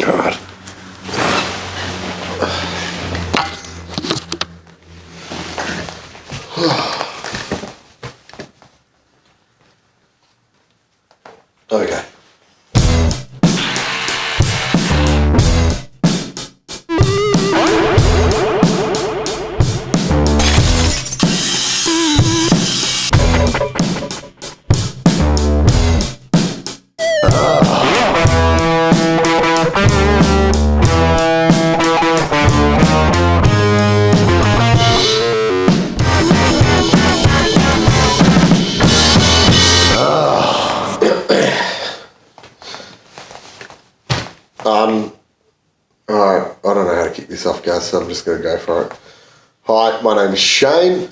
God. Okay. Alright, I don't know how to kick this off, guys, so I'm just going to go for it. Hi, my name is Shane.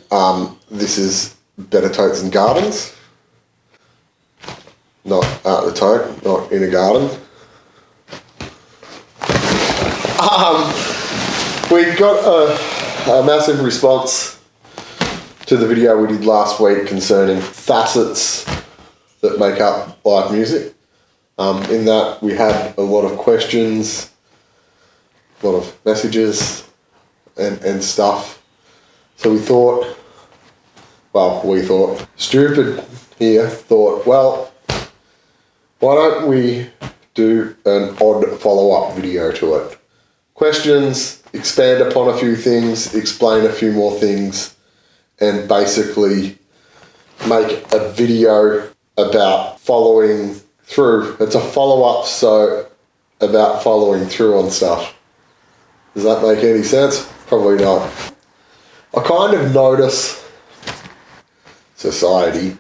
This is Better Totes and Gardens. Not at the tote, not in a garden. We got a massive response to the video we did last week concerning facets that make up live music. In that we had a lot of questions, a lot of messages and stuff. So we thought, Stupid here thought, well, why don't we do an odd follow-up video to it? Questions, expand upon a few things, explain a few more things, and basically make a video about following through. It's a follow-up, so about following through on stuff. Does that make any sense? Probably not. I kind of notice society,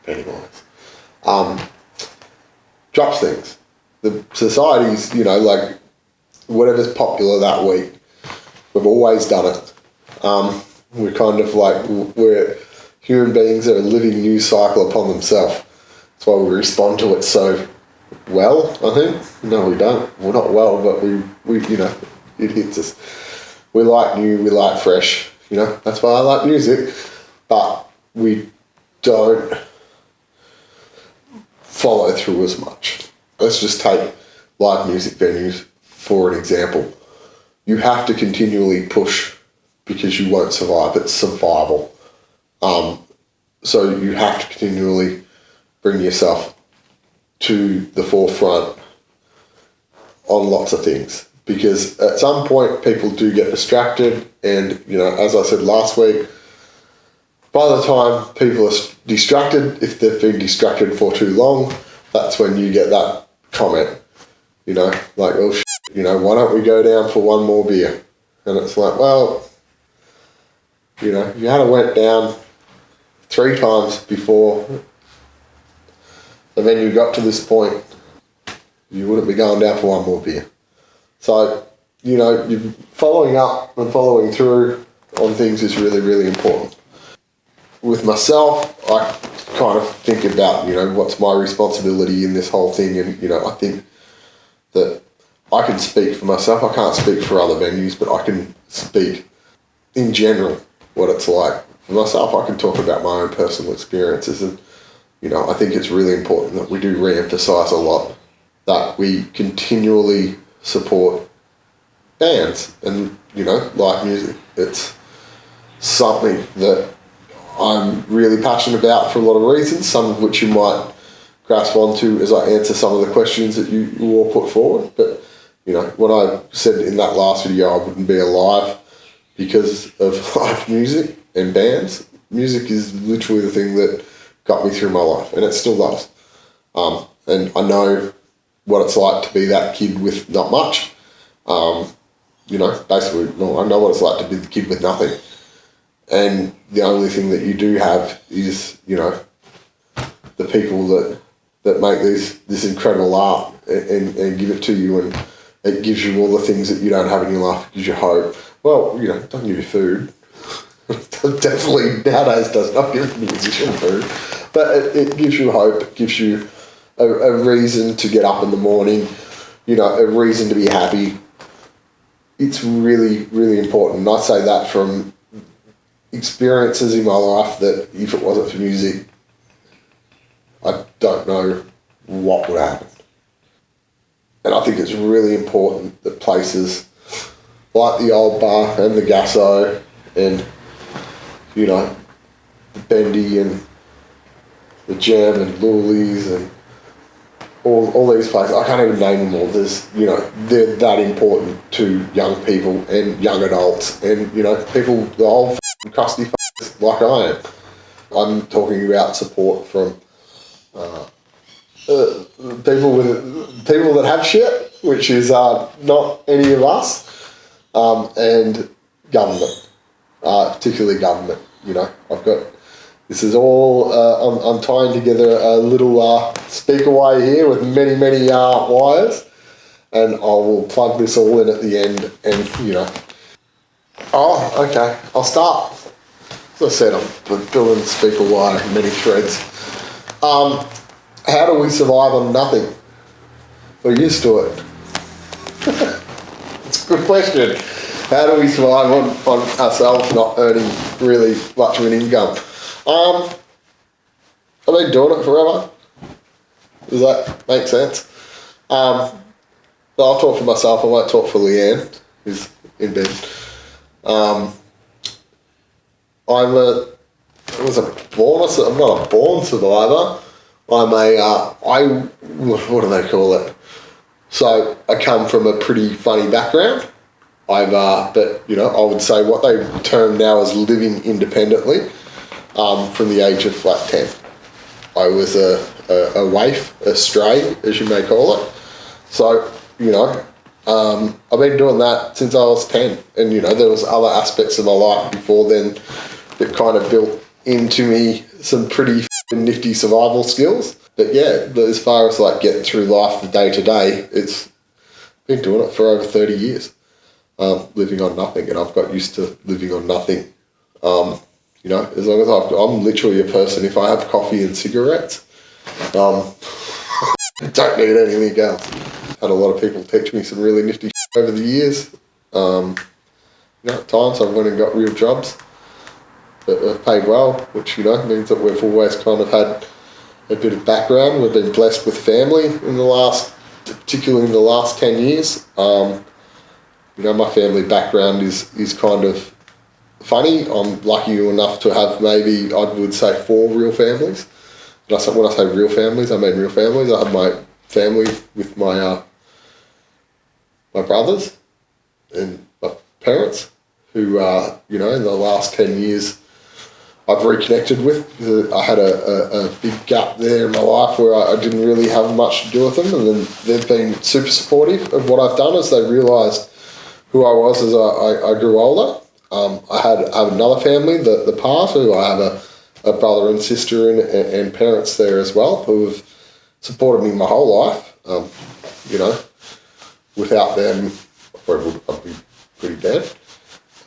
Pennywise, drops things. The society's, like, whatever's popular that week, we've always done it. We're kind of like, we're human beings that are living news cycle upon themselves. That's why we respond to it so well, I think. No, we don't. We're not well, but we it hits us. We like new, we like fresh, that's why I like music, but we don't follow through as much. Let's just take live music venues for an example. You have to continually push because you won't survive. It's survival. So you have to continually bring yourself to the forefront on lots of things, because at some point people do get distracted, and as I said last week, by the time people are distracted, if they've been distracted for too long, that's when you get that comment, like, oh shit, why don't we go down for one more beer? And it's like, well, you had went down 3 times before the venue got to this point, you wouldn't be going down for one more beer. So, you're following up and following through on things is really, really important. With myself, I kind of think about, what's my responsibility in this whole thing, and, I think that I can speak for myself. I can't speak for other venues, but I can speak in general what it's like. For myself, I can talk about my own personal experiences, and I think it's really important that we do re-emphasise a lot that we continually support bands and, live music. It's something that I'm really passionate about for a lot of reasons, some of which you might grasp onto as I answer some of the questions that you all put forward. But, when I said in that last video I wouldn't be alive because of live music and bands, music is literally the thing that got me through my life, and it still does. And I know what it's like to be that kid with not much. Basically, I know what it's like to be the kid with nothing. And the only thing that you do have is, the people that make this incredible art and give it to you, and it gives you all the things that you don't have in your life. It gives you hope. Well, it doesn't give you food. Definitely nowadays does not give a musician food. But it gives you hope. It gives you a reason to get up in the morning, a reason to be happy. It's really, really important. And I say that from experiences in my life that if it wasn't for music, I don't know what would happen. And I think it's really important that places like the Old Bar and the Gaso and, you know, the Bendy and the Gem and Luli's and all these places, I can't even name them all. There's, you know, they're that important to young people and young adults and, you know, people, the old crusty like I am. I'm talking about support from people that have shit, which is not any of us, and government, particularly government. You know, this is all, I'm tying together a little speakerway here with many wires, and I will plug this all in at the end, and you know. Oh, okay, I'll start. As I said, I'm building speaker wire, many threads. How do we survive on nothing? We're used to it. It's a good question. How do we survive on ourselves not earning really much of an income? I've been doing it forever. Does that make sense? I'll talk for myself. I won't talk for Leanne, who's in bed. I'm not a born survivor. What do they call it? So I come from a pretty funny background. But you know, I would say what they term now as living independently, from the age of like 10. I was a waif, a stray, as you may call it. So, you know, I've been doing that since I was 10. And, you know, there was other aspects of my life before then that kind of built into me some pretty nifty survival skills. But yeah, as far as like getting through life the day to day, it's been doing it for over 30 years, living on nothing. And I've got used to living on nothing. You know, as long as I'm literally a person, if I have coffee and cigarettes, don't need anything else. Had a lot of people teach me some really nifty over the years. You know, at times I've went and got real jobs that have paid well, which, you know, means that we've always kind of had a bit of background. We've been blessed with family particularly in the last 10 years. You know, my family background is kind of funny. I'm lucky enough to have maybe, I would say, 4 real families. When I say real families, I mean real families. I have my family with my brothers and my parents, who, you know, in the last 10 years I've reconnected with. I had a big gap there in my life where I didn't really have much to do with them, and then they've been super supportive of what I've done as they realised who I was as I grew older. I have another family, the part, who I have a brother and sister and parents there as well, who have supported me my whole life. You know, without them, I'd be pretty dead.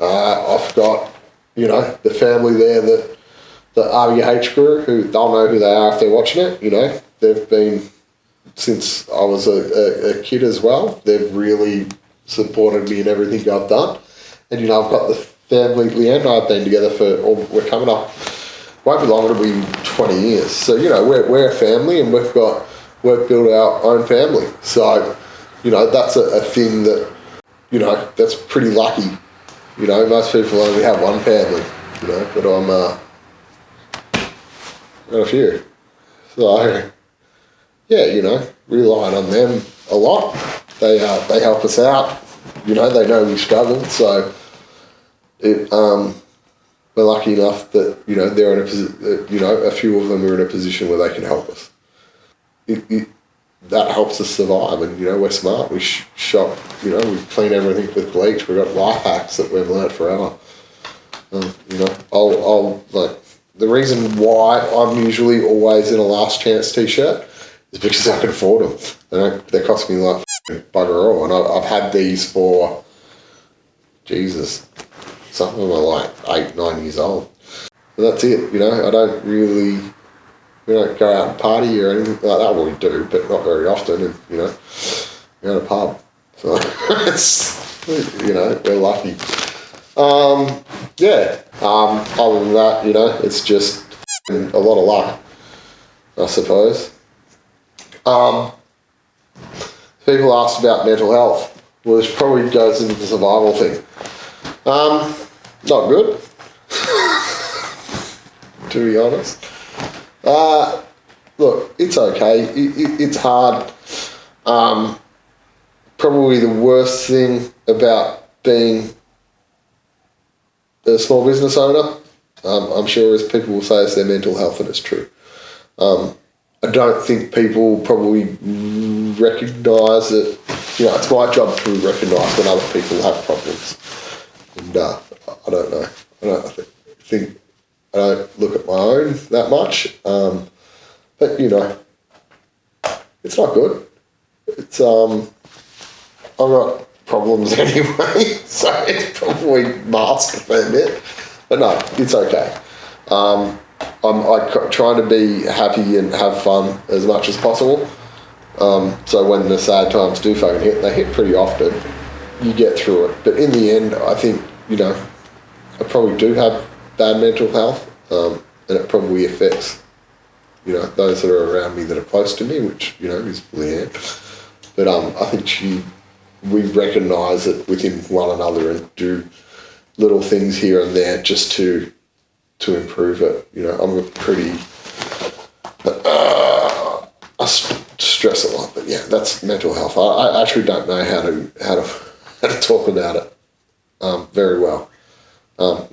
I've got, you know, the family there, the RBH crew, who they'll know who they are if they're watching it. You know, they've been, since I was a kid as well, they've really supported me in everything I've done. And, you know, I've got the family, Leanne and I have been together we're coming up, won't be long, it'll be 20 years. So, you know, we're a family, and we've built our own family. So, you know, that's a thing that, you know, that's pretty lucky. You know, most people only have one family, you know, but I've got a few. So, yeah, you know, relying on them a lot. They help us out. You know, they know we struggle, so we're lucky enough that, you know, they're in you know, a few of them are in a position where they can help us. That helps us survive, and, you know, we're smart. We shop, you know, we clean everything with bleach. We've got life hacks that we've learnt forever. You know, I'll like, the reason why I'm usually always in a Last Chance t-shirt is because I can afford them. They cost me like bugger all, and I've had these for, Jesus, some of them are like 8, 9 years old. And that's it, you know. We don't go out and party or anything like that. Well, we do, but not very often, and, you know, we're at a pub. So, it's, you know, we're lucky. Yeah, other than that, you know, it's just a lot of luck, I suppose. As people asked about mental health, which probably goes into the survival thing. Not good, to be honest. Look, it's okay. It's hard. Probably the worst thing about being a small business owner, I'm sure as people will say, it's their mental health, and it's true. I don't think people probably recognise it. It's my job to recognise when other people have problems. And I don't know. I don't look at my own that much. But, it's not good. It's, I've got problems anyway, so it's probably masked a fair bit. But no, it's okay. I'm trying to be happy and have fun as much as possible. So when the sad times do fucking hit, they hit pretty often, you get through it. But in the end, I think, I probably do have bad mental health, and it probably affects, those that are around me that are close to me, which, is Leanne. But I think we recognise it within one another and do little things here and there just to improve it. I'm a pretty... I stress a lot, but yeah, that's mental health. I actually don't know how to talk about it very well. I've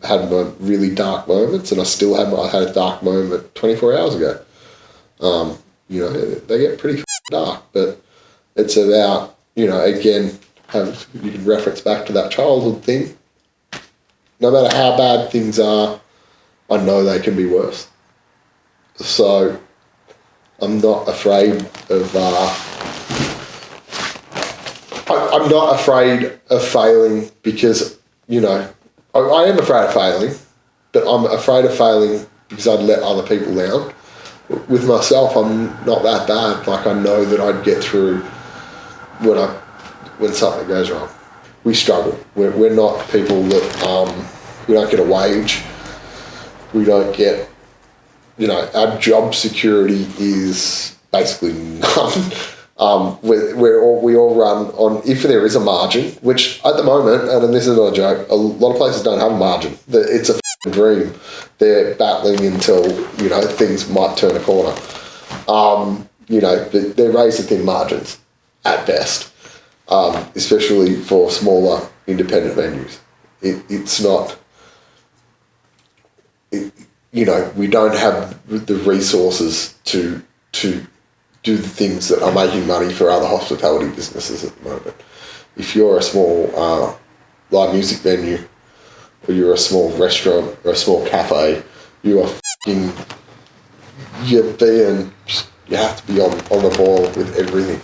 had my really dark moments, and I had a dark moment 24 hours ago. They get pretty dark, but it's about, again, you can reference back to that childhood thing. No matter how bad things are, I know they can be worse. So I'm not afraid of I'm not afraid of failing because, I am afraid of failing, but I'm afraid of failing because I'd let other people down. With myself, I'm not that bad. Like, I know that I'd get through when something goes wrong. We struggle. We're not people that, we don't get a wage. We don't get, our job security is basically none. We all run on, if there is a margin, which at the moment, and this is not a joke, a lot of places don't have a margin. It's a dream. They're battling until, things might turn a corner. They're razor thin margins at best, especially for smaller independent venues. It's not, we don't have the resources to do the things that are making money for other hospitality businesses at the moment. If you're a small live music venue, or you're a small restaurant or a small cafe, you have to be on the ball with everything.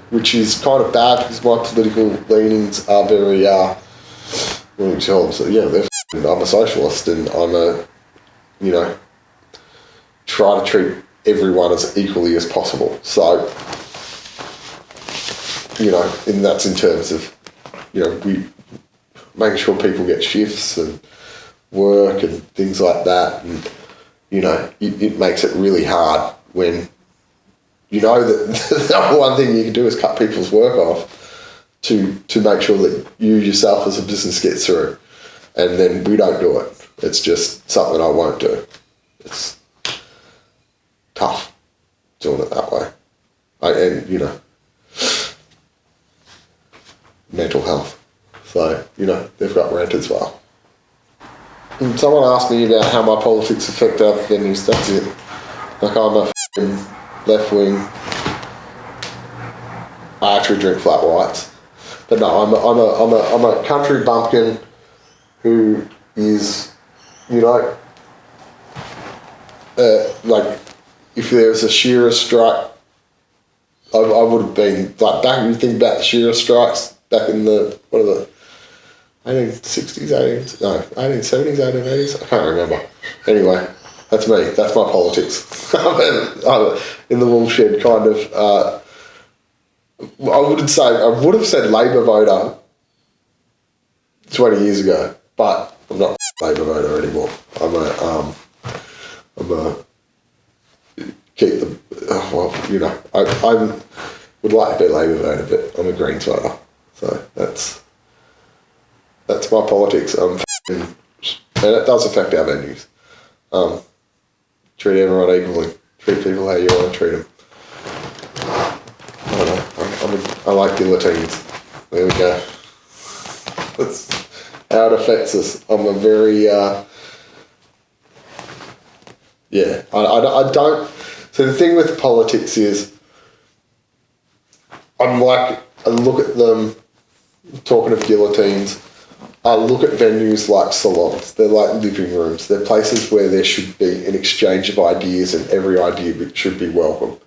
Which is kind of bad because my political leanings are very, what do you tell them? So I'm a socialist, and I'm try to treat everyone as equally as possible. So, and that's in terms of, we making sure people get shifts and work and things like that. And, it makes it really hard when that the number one thing you can do is cut people's work off to make sure that you yourself as a business gets through. And then we don't do it. It's just something I won't do. It's tough doing it that way. Mental health. So, they've got rent as well. And someone asked me about how my politics affect other venues. That's it. Like, I'm a left wing. I actually drink flat whites. But no, I'm a country bumpkin who is, like, if there was a shearer strike, I would have been, like, back, you think about the shearer strikes back in the, 1860s, 1870s, 1880s? I can't remember. Anyway, that's me. That's my politics. I'm in the woolshed kind of, I would have said Labor voter 20 years ago, but I'm not a Labor voter anymore. keep the, I would like to be Labour voter, but I'm a Greens voter. So that's my politics. And it does affect our venues. Treat everyone equally. Treat people how you want to treat them. I don't know. I like guillotines. There we go. That's how it affects us. I'm a very, I don't. So the thing with politics is, I look at them, talking of guillotines, I look at venues like salons. They're like living rooms. They're places where there should be an exchange of ideas and every idea should be welcome.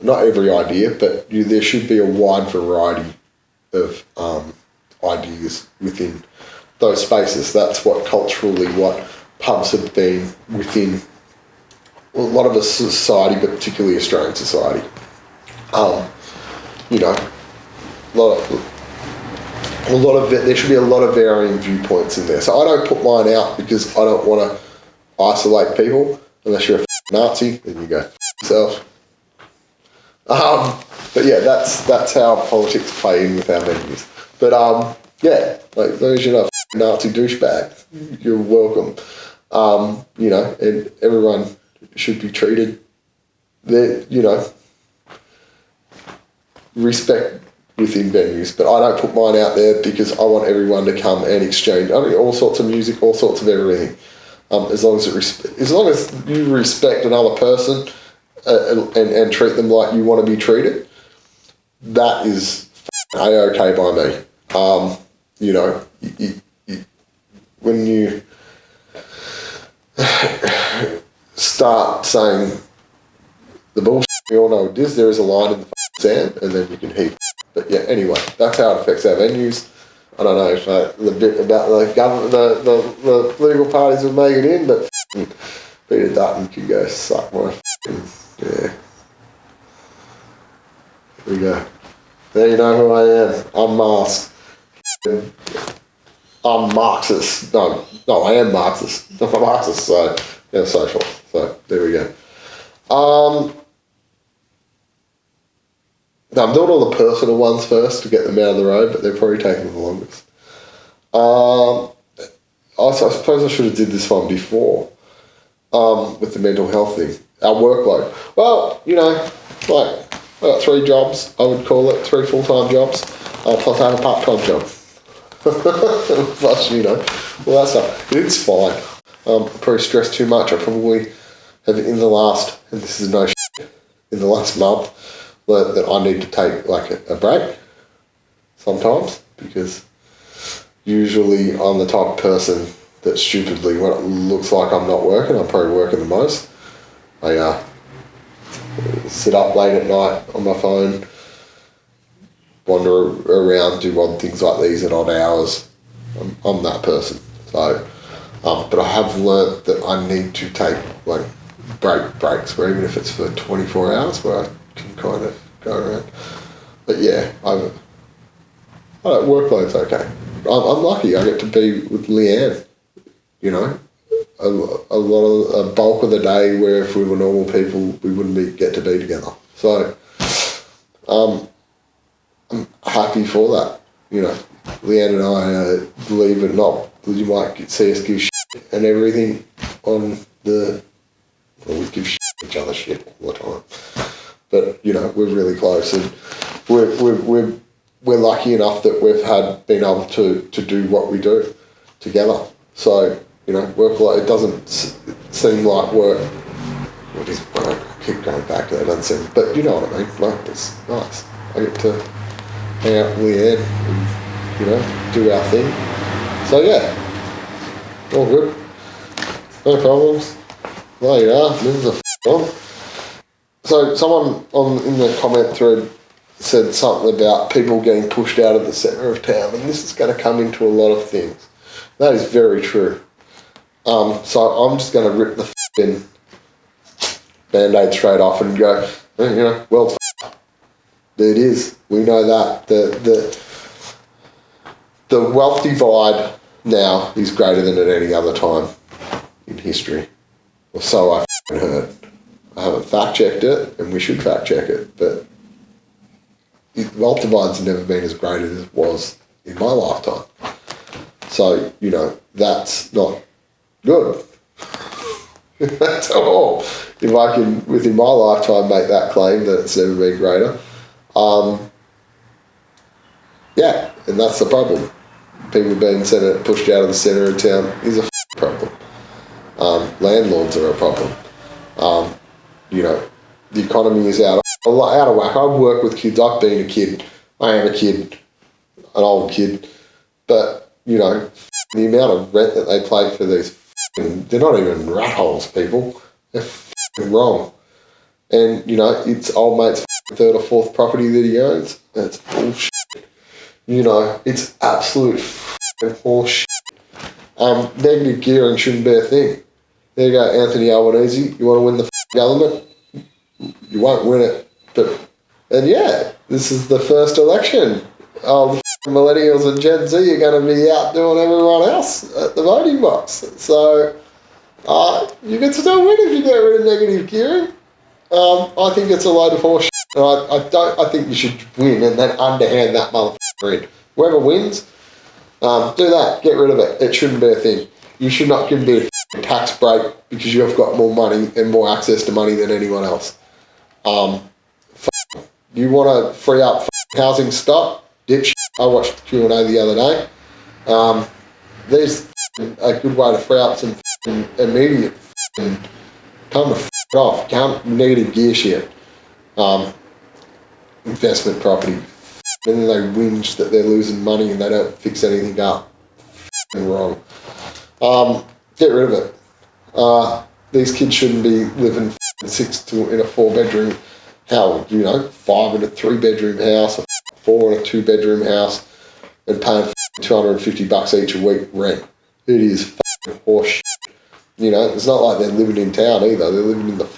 Not every idea, but there should be a wide variety of ideas within those spaces. That's what culturally, what pubs have been within a lot of a society, but particularly Australian society. There should be a lot of varying viewpoints in there. So I don't put mine out because I don't want to isolate people. Unless you're a Nazi, then you go yourself. But yeah, that's how politics play in with our venues. But like those you're not Nazi douchebags, you're welcome. And everyone should be treated. Respect within venues, but I don't put mine out there because I want everyone to come and exchange. I mean, all sorts of music, all sorts of everything. As long as you respect another person and treat them like you want to be treated, that is A-okay by me. When you start saying the bullshit, we all know what it is. There is a line in the sand, and then you can heave. But yeah, anyway, that's how it affects our venues. I don't know if the bit about the government, the political parties will make it in, but Peter Dutton can go suck my yeah. There we go. There you know who I am. I'm masked. I'm Marxist. No, I am Marxist. I'm a Marxist, so yeah, social. So there we go. I'm doing all the personal ones first to get them out of the road, but they're probably taking the longest. I suppose I should have did this one before, with the mental health thing. Our workload. Well, I got 3 jobs, I would call it, 3 full-time jobs, plus I have a part-time job. Plus, all that stuff. It's fine. I'm probably stressed too much. I probably have in the last, and this is no shit, in the last month, learned that I need to take like a break sometimes, because usually I'm the type of person that stupidly, when it looks like I'm not working, I'm probably working the most. I sit up late at night on my phone, wander around, do odd things like these at odd hours. I'm that person. So, but I have learnt that I need to take like breaks, where even if it's for 24 hours, where I can kind of go around. But yeah, workload's okay. I'm lucky. I get to be with Leanne. A bulk of the day where if we were normal people, we wouldn't get to be together. So, I'm happy for that. Leanne and I, believe it or not, you might see us give shit and everything on we give each other shit all the time. But, we're really close, and we're lucky enough that we've been able to do what we do together. So, work-life, it doesn't seem like work. What is work? I keep going back to that, it doesn't seem, but you know what I mean. Like, it's nice. I get to hang out with Leanne and, do our thing. So, yeah, all good. No problems. There you are. This is on. So someone in the comment thread said something about people getting pushed out of the centre of town, and this is going to come into a lot of things. That is very true. So I'm just going to rip the f***ing Band-Aid straight off and go, well, there it is. We know that. The wealth divide now is greater than at any other time in history. Or so I heard. I haven't fact checked it, and we should fact check it, but wealth divide's never been as great as it was in my lifetime. So, that's not good. At all. If I can, within my lifetime, make that claim that it's never been greater. Yeah, and that's the problem. People being pushed out of the centre of town is a problem. Landlords are a problem. The economy is out of whack. I've worked with kids. I've been a kid. I am a kid, an old kid. But, the amount of rent that they pay for these, they're not even rat holes, people. They're wrong. And, it's old mate's third or fourth property that he owns. That's bullshit. It's absolute horseshit. Negative gearing shouldn't be a thing. There you go, Anthony Albanese. You want to win the government? You won't win it. And this is the first election. The millennials and Gen Z are going to be out doing everyone else at the voting box. So you can still win if you get rid of negative gearing. I think it's a load of horseshit. I think you should win and then underhand that motherfucker in. Whoever wins, do that. Get rid of it. It shouldn't be a thing. You should not give me a tax break because you've got more money and more access to money than anyone else. You want to free up housing stock? Dipshit. I watched Q&A the other day. There's a good way to free up some immediate time to off. Can't negative gear shit. Investment property. And then they whinge that they're losing money and they don't fix anything up. Wrong. Get rid of it. These kids shouldn't be living in a 4-bedroom house, 5 in a 3-bedroom house, or 4 in a 2-bedroom house, and paying $250 each a week rent. It is horseshit. It's not like they're living in town either. They're living in the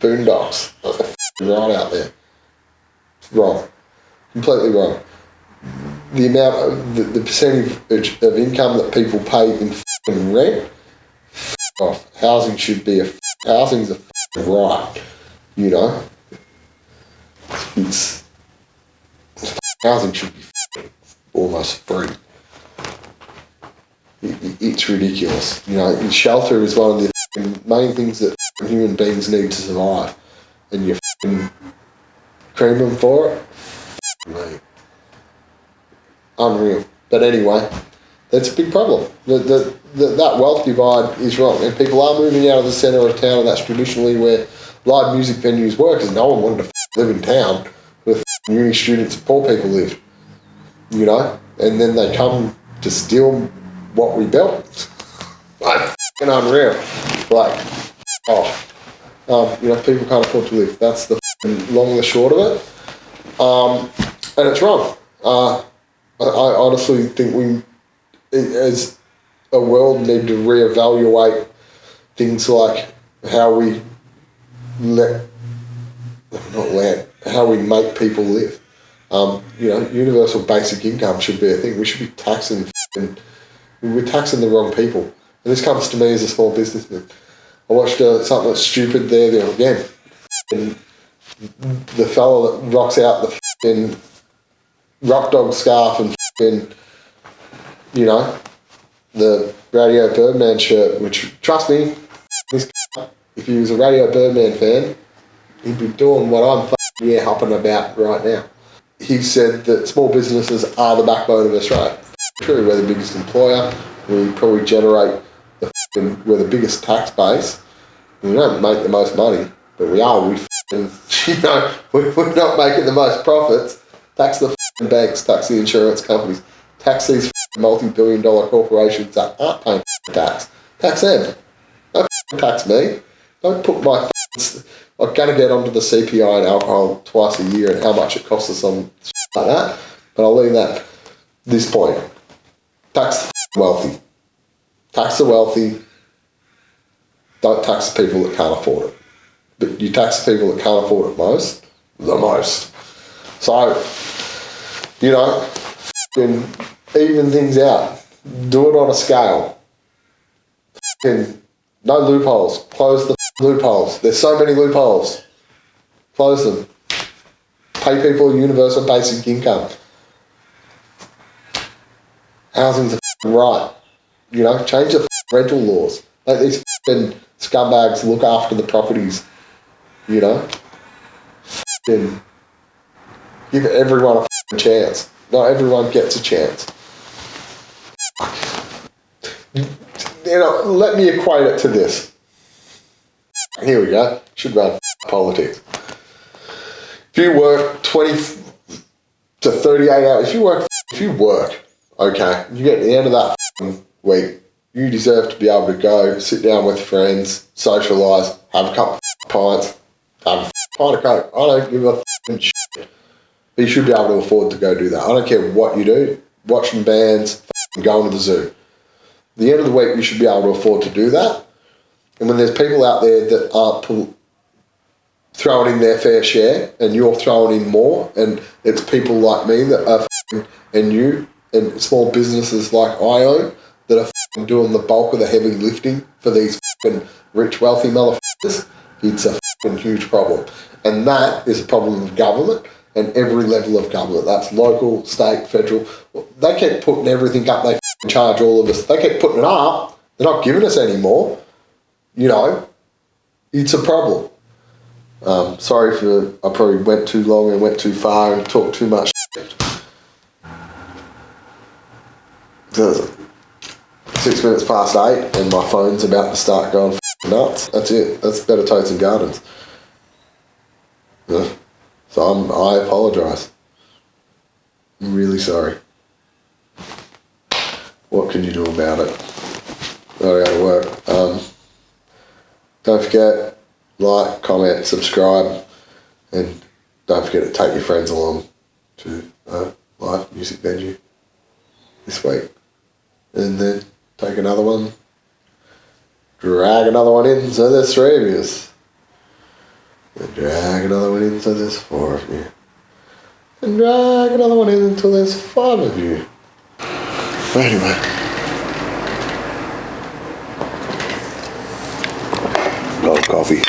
boondocks. Right out there. Wrong. Completely wrong. The amount of the percentage of income that people pay in rent, off. Housing should be housing's a right. It's housing should be almost free. It's ridiculous. Shelter is one of the main things that human beings need to survive, and you cream them for it. Mate. Unreal. But anyway, that's a big problem. That wealth divide is wrong, and people are moving out of the centre of town, and that's traditionally where live music venues work, because no one wanted to live in town where uni students and poor people live. And then they come to steal what we built. Unreal. People can't afford to live. That's the long and the short of it. And it's wrong. I honestly think we, as a world, need to reevaluate things like how we how we make people live. Universal basic income should be a thing. We should be taxing, we're taxing the wrong people. And this comes to me as a small businessman. I watched something that's stupid there again. And the fella that rocks out the rock dog scarf and the Radio Birdman shirt, which, trust me, if he was a Radio Birdman fan, he'd be doing what I'm hopping about right now. He said that small businesses are the backbone of Australia. True, we're the biggest employer. We probably generate we're the biggest tax base. We don't make the most money, but we are. We're not making the most profits. Tax the banks, tax the insurance companies, tax these multi-billion-dollar corporations that aren't paying tax. Tax them. Don't tax me. Don't put my. I'm going to get onto the CPI and alcohol twice a year and how much it costs us on like that, but I'll leave that this point. Tax the wealthy. Tax the wealthy. Don't tax the people that can't afford it. But you tax the people that can't afford it the most. So, even things out. Do it on a scale. No loopholes. Close the loopholes. There's so many loopholes. Close them. Pay people a universal basic income. Housing's a right. You know, change the rental laws. Let these scumbags look after the properties. You know? Give everyone a chance. Not everyone gets a chance. You know, let me equate it to this. Here we go. Should run politics. If you work 20 to 38 hours, if you work, okay, you get to the end of that week, you deserve to be able to go, sit down with friends, socialise, have a couple of pints, have a pint of Coke. I don't give a shit. You should be able to afford to go do that. I don't care what you do, watching bands, going to the zoo. At the end of the week, you should be able to afford to do that. And when there's people out there that are throwing in their fair share and you're throwing in more, and it's people like me that are and you and small businesses like I own that are doing the bulk of the heavy lifting for these rich, wealthy motherfuckers, it's a huge problem. And that is a problem of government and every level of government. That's local, state, federal. They keep putting everything up. They charge all of us. They keep putting it up. They're not giving us any more. You know, it's a problem. Sorry for I probably went too long and went too far and talked too much. 6 minutes past 8 and my phone's about to start going nuts. That's it. That's Better Toads and Gardens. Yeah. So I apologise. I'm really sorry. What can you do about it? Gotta go to work. Don't forget, like, comment, subscribe, and don't forget to take your friends along to a live music venue this week. And then take another one, drag another one in so there's 3 of you. And drag another one in so there's 4 of you. And drag another one in until there's 5 of you. Anyway. Coffee.